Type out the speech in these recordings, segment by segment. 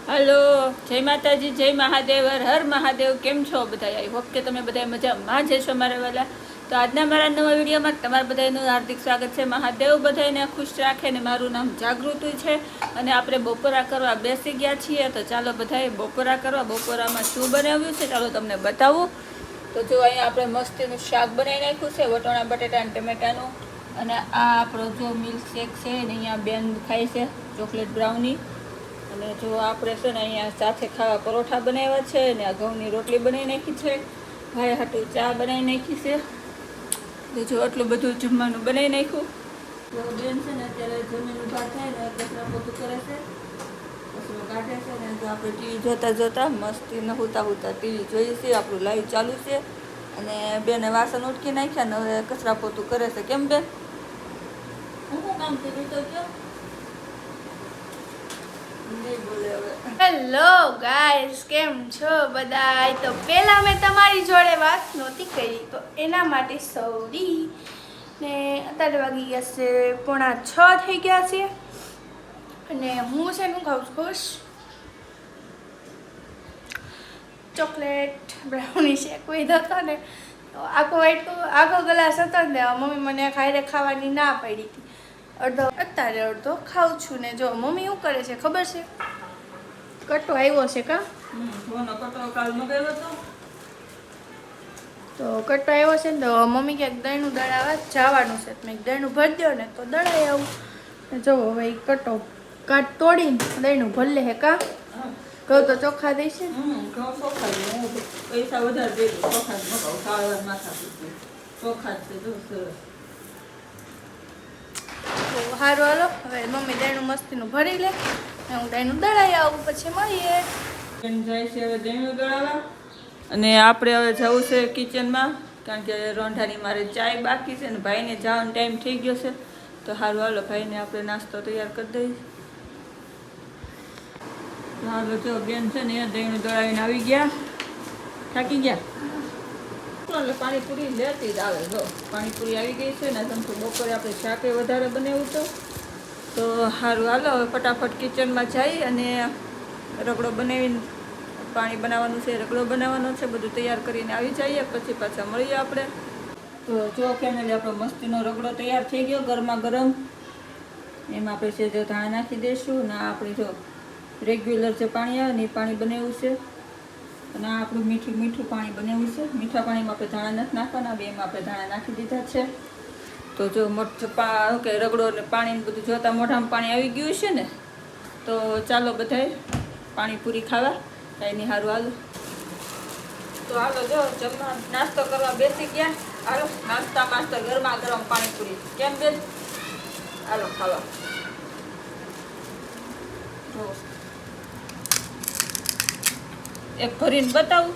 Hello, જય માતાજી, જય મહાદેવ, હર હર મહાદેવ. કેમ છો બધા? આઈ હોપ કે તમે બધા મજામાં જ હશો મારા વાલા. તો આજના મારા નવા વિડીયોમાં તમારા બધાનું હાર્દિક સ્વાગત છે. મહાદેવ બધાને ખુશ રાખે ને મારું નામ જાગૃતિ છે અને આપણે બપોરા કરવા બેસી ગયા છીએ. તો ચાલો બધાએ બપોરા કરવા. બપોરામાં શું બનાવ્યું છે ચાલો તમને બતાવું. તો જો અહીંયા આપણે મસ્તીનું શાક બનાવી નાખ્યું છે, વટાણા બટેટા અને ટમેટાનું. અને આ આપણો જો મિલ્ક શેક છે ને અહીંયા બેન ખાય છે ચોકલેટ બ્રાઉની. અને જો આપણે છે ને અહીંયા સાથે ખાવા પરોઠા બનાવ્યા છે ને આ ઘઉંની રોટલી બનાવી નાખી છે. ભાઈ હાટું ચા બનાવી નાખી છે. તો જો આટલું બધું જમવાનું બનાવી નાખ્યું. તો બેન છે ને અત્યારે જમીન ઉભા થાય ને કચરા પોતું કરે છે, કચરો કાઢે છે ને જો આપણે ટીવી જોતા જોતા મસ્તી ન હુતા હુતા ટીવી જોઈએ છીએ. આપણું લાઈવ ચાલુ છે અને બેને વાસણ ઉટકી નાખ્યા ને હવે કચરા પોતું કરે છે. કેમ બેન, શું કામ કર્યું તો કયો? હેલો ગાઈસ, કેમ છો બધા? તો પહેલા મેં તમારી જોડે વાત નહોતી કરી તો એના માટે સોરી. ને અત્યારે વાગી ગયા છે 5:45 થઈ ગયા છે અને હું છે ને ખાઉં છું ખુશ ચોકલેટ બ્રાઉની શેક લીધો હતો ને તો આખો ગ્લાસ હતો ને મમ્મી મને ખાવાની ના પડી હતી. અત્યારે અડધો ખાઉં છું ને જો મમ્મી શું કરે છે ખબર છે? કટો આવ્યો છે કા? તો કટો આવ્યો છે ને તો મમ્મી ક્યાંક દહીંનું દળાવા જવાનું છે. મેં દહીંનું ભરી દો ને તો દળાઈ આવું. જો હવે કટો કાટ તોડીને દહીંનું ભરી લે હે કા? કહું તો ચોખ્ખા દઈશ. પૈસા વધારે ચોખ્ખા છે. સારું હાલો, હવે મમ્મી દહીંનું મસ્તીનું ભરી લે, હું દહીંનું દળાઈ આવું પછી મળીએ. જાય છે હવે દહીંનું દળાવા અને આપણે હવે જવું છે કિચનમાં, કારણ કે રોંઢાની મારે ચાય બાકી છે ને ભાઈને જવાનો ટાઈમ થઈ ગયો છે. તો સારું હાલો, ભાઈને આપણે નાસ્તો તૈયાર કરી દઈએ. હાલો જો બેન છે ને દહીંનું દળાવીને આવી ગયા, થાકી ગયા એટલે પાણીપુરી લેતી જ આવે. જો પાણીપુરી આવી ગઈ છે ને તમતું બપોરે આપણે શાકે વધારે બનાવ્યું હતું. તો સારું હાલો હવે ફટાફટ કિચનમાં જઈ અને રગડો બનાવીને પાણી બનાવવાનું છે, રગડો બનાવવાનો છે, બધું તૈયાર કરીને આવી જઈએ પછી પાછા મળીએ આપણે. તો જો ફેમિલી આપણો મસ્તીનો રગડો તૈયાર થઈ ગયો ગરમા ગરમ. એમાં આપણે છે જો ધાણા નાખી દઈશું ને આપણે જો રેગ્યુલર જે પાણી આવે ને એ પાણી બનાવ્યું છે અને આ આપણું મીઠું પાણી બનાવ્યું છે. મીઠા પાણીમાં આપણે ધાણા નથી નાખવાના, બેમાં આપણે ધાણા નાખી દીધા છે. તો જો કે રગડો ને પાણી બધું જોતાં મોઢામાં પાણી આવી ગયું છે ને તો ચાલો બધાએ પાણીપુરી ખાવા. કાંઈ નહીં, સારું હાલો. તો હાલો જો જમવા નાસ્તો કરવા બેસી ગયા. હાલો નાસ્તા ગરમા ગરમ પાણીપુરી. કેમ બેન? હાલો ખાવા. જો એક ભરીને બતાવું.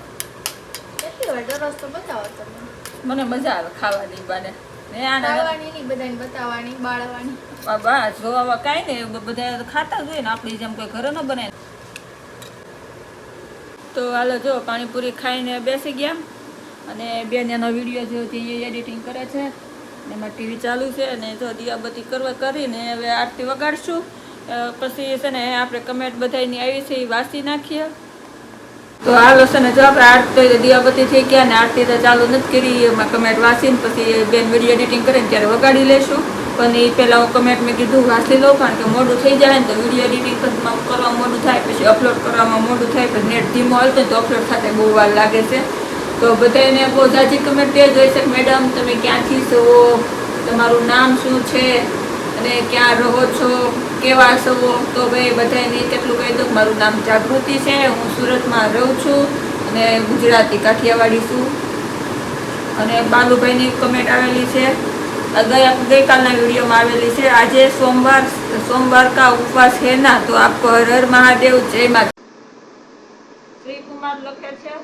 કેટલી વાર દરરોજ તો બતાવો તમે. મને મજા આવે ખાવાની બાને. ખાવાની નહીં, બધાને બતાવવાની, બાળવાની. બસ જોવા કાંઈ નહીં, બધા ખાતા જ હોય ને, આપણી જેમ કોઈ ઘરે ન બનાવે. તો હાલો જો પાણીપુરી ખાઈને બેસી ગયા અને બેન એનો વિડીયો જો એ એડિટિંગ કરે છે ને એમાં ટીવી ચાલુ છે અને જો દિયાબત્તી કરીને હવે આરતી વગાડશું. પછી છે ને આપણે કમેન્ટ બધાની આવી છે એ વાંચી નાખીએ. તો હાલો છે ને જો આપણે આરતી દિયાબત્તી થઈ ગયા ને આરતી તો ચાલુ નથી કરી, એમાં કમેન્ટ વાંચીને પછી બેન વિડીયો એડિટિંગ કરે ને ત્યારે વગાડી લઈશું. પણ એ પહેલાં હું કમેન્ટ મેં કીધું વાંચી લઉં, કારણ કે મોડું થઈ જાય ને તો વિડીયો એડિટિંગ કરવામાં મોડું થાય, પછી અપલોડ કરવામાં મોડું થાય, પછી નેટ ધીમો હાલતો તો અપલોડ થતા બહુ વાર લાગે છે. તો બધાને બહુ જાજી કમેન્ટ એ જ હોય છે કે મેડમ તમે ક્યાંથી છો, તમારું નામ શું છે અને ક્યાં રહો છો, કેવા છો. તો ભાઈ બધાને કેટલું કહી દઉં, મારું નામ જાગૃતિ છે, હું સુરતમાં રહું છું અને ગુજરાતી કાઠિયાવાડી છું. અને બાલુભાઈની કમેન્ટ આવેલી છે ગઈકાલના વિડીયોમાં આવેલી છે. આજે सोमवार का उपवास है ना, तो आपको हर हर महादेव, जय माता. श्री कुमार लखे छे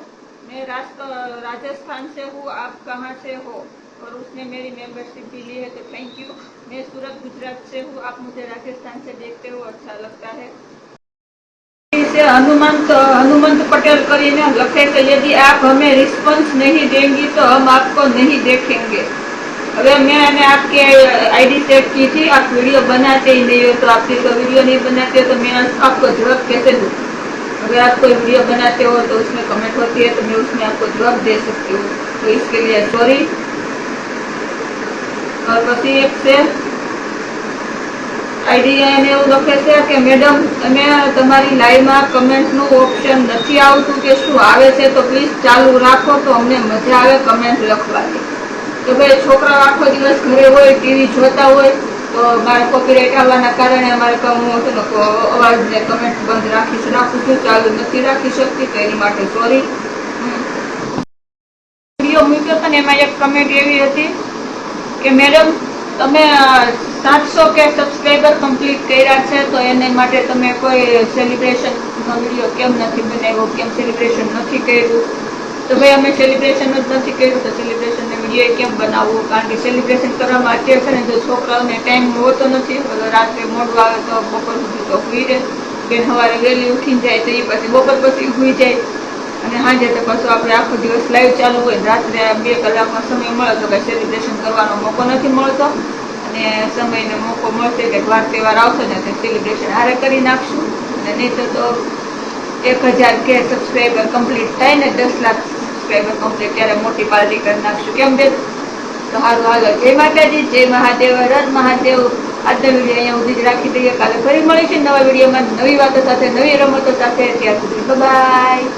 मैं राजस्थान से हूँ, आप कहाँ से हो? और उसने मेरी मेंबरशिप भी ली है तो थैंक यू. मैं सूरत गुजरात से हूँ, आप मुझे राजस्थान से देखते हो, अच्छा लगता है. हनुमंत पटेल કરીને લખે છે यदि आप हमें रिस्पॉन्स नहीं देंगी तो हम आपको नहीं देखेंगे. अगर मैंने आपकी आईडी सेट की थी, आप वीडियो बनाते ही नहीं हो, तो आप तो वीडियो नहीं बनाते हो तो मैं आपको जवाब कैसे दूँ? अगर आप कोई वीडियो बनाते हो तो उसमें कमेंट होती है तो मैं उसमें आपको जवाब दे सकती हूँ, तो इसके लिए सॉरी। और પછી એક છે આઈડી એને એવું લખે છે કે મેડમ તમે તમારી લાઈવમાં કમેન્ટનું ઓપ્શન નથી આવતું કે શું આવે છે તો પ્લીઝ ચાલુ રાખો તો અમને મજા આવે કમેન્ટ લખવાની। તો ભાઈ છોકરાઓ આખો દિવસ ઘરે હોય, ટીવી જોતા હોય તો મારે કોપીરાઇટ આવવાના કારણે અમારે અવાજને કમેન્ટ બંધ રાખું છું, ચાલુ નથી રાખી શકતી, તો એની માટે સોરી। વિડીયો મૂક્યો હતો ને એમાં એક કમેન્ટ એવી હતી કે મેડમ તમે 700 કે સબસ્ક્રાઇબર કમ્પ્લીટ કર્યા છે તો એને માટે તમે કોઈ સેલિબ્રેશનનો વિડીયો કેમ નથી બનાવ્યો, કેમ સેલિબ્રેશન નથી કર્યું? તો ભાઈ અમે સેલિબ્રેશન જ નથી કર્યું તો સેલિબ્રેશનનો વિડીયો કેમ બનાવવો? કારણ કે સેલિબ્રેશન કરવામાં અત્યારે છે ને જો છોકરાઓને ટાઈમ હોતો નથી, રાત્રે મોડું આવે તો બપોર સુધી તો સુઈ રહે, બેન સવારે વહેલી ઉઠીને જાય તો એ પછી બપોર પછી સુઈ જાય, અને સાંજે તો પાછું આપણે આખો દિવસ લાઈવ ચાલુ હોય, રાત્રે 2 કલાકનો સમય મળે તો કંઈ સેલિબ્રેશન કરવાનો મોકો નથી મળતો, અને સમયનો મોકો મળશે કે વાર તહેવાર આવશે ને તો સેલિબ્રેશન હારે કરી નાખશું, અને નહીં તો 1000 કે સબસ્ક્રાઈબર કમ્પ્લીટ થાય ને 10 લાખ સબસ્ક્રાઈબર કમ્પ્લીટ ત્યારે મોટી પાર્ટી કરી નાખશું, કેમ બેન? તો સારું, હાલો, જય માતાજી, જય મહાદેવ, હર મહાદેવ। આજનો વિડીયો અહીંયા સુધી જ રાખી દઈએ, કાલે ફરી મળીશું નવા વિડીયોમાં નવી વાતો સાથે, નવી રમતો સાથે। ત્યાર સુધી બાય।